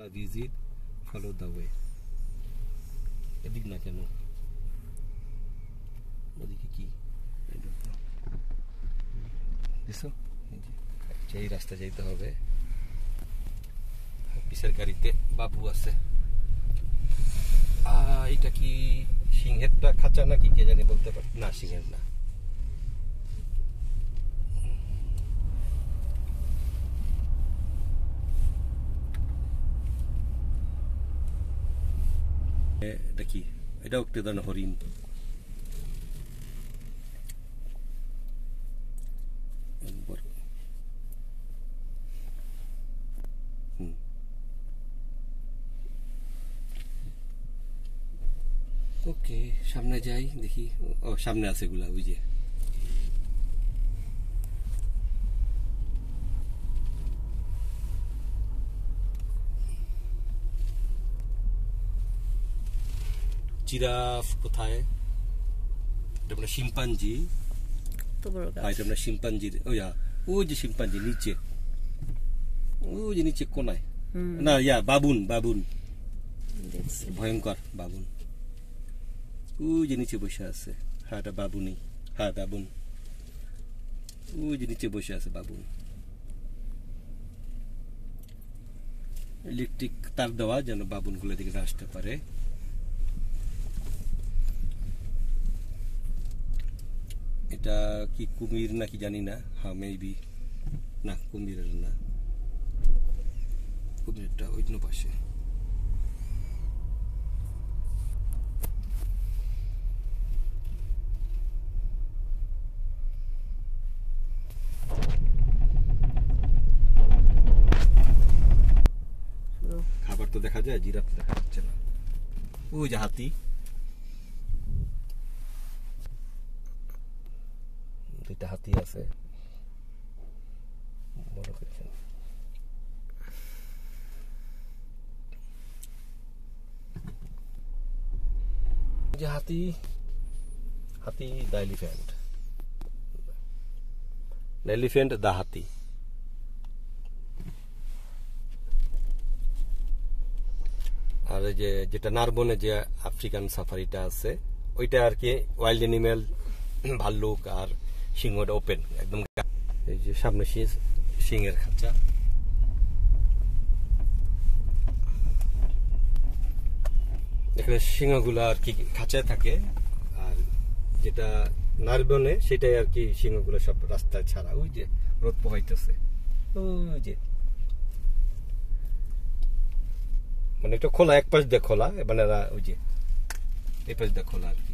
wanna visit, follow the way. এদিক না কেন ওদিকে কি দেখো এই রাস্তা যাইতে হবে পিছের গাড়িতে বাবু আছে এটা কি সিংহেরটা খাঁচা নাকি কে জানি বলতে পারি না সিংহের না এটা কি এটা একটা ধরনের হরিণ ওকে সামনে যাই দেখি ও সামনে আছে এগুলা ওই যে জিরাফ কোথায় এটা মানে শিম্পাঞ্জি তো বড় গাছ এটা মানে শিম্পাঞ্জির ওই যে শিম্পাঞ্জি নিচে ওই যে নিচে কোনায় না বাবুন বাবুন ভয়ঙ্কর বাবুন ওই যে নিচে বসে আছে হ্যাঁ এটা বাবুনি হ্যাঁ বাবুন ওই যে নিচে বসে আছে বাবুন ইলেকট্রিক তার দেওয়া যেন বাবুন গুলো দিকে আসতে পারে এটা কি কুমির নাকি জানি না হ্যাঁ মেবি না কুমিরের না কুমিরটা ওই পাশে খাবার তো দেখা যায় জিরাফ দেখা যাচ্ছে না ওই যে হাতি দুইটা হাতি আছে বড় করেছেন যে হাতি হাতি দ্য এলিফ্যান্ট দ্য হাতি আর এই যে যেটা নারবনে যে আফ্রিকান সাফারিটা আছে ওইটা আর কি ওয়াইল্ড অ্যানিমেল ভাল্লুক আর সিংহটা ওপেন একদম এই যে সামনে সিংহের খাঁচা এখানে সিংহগুলো আর কি খাঁচায় থাকে আর যেটা নারবনে সেটাই আর কি সিংহগুলো সব রাস্তায় ছাড়া ওই যে রোদ পোহাইতেছে ওই যে মানে একটা খোলা এক পাশ দিয়ে খোলা মানে ওই যে এই পাশ দিয়ে খোলা আর কি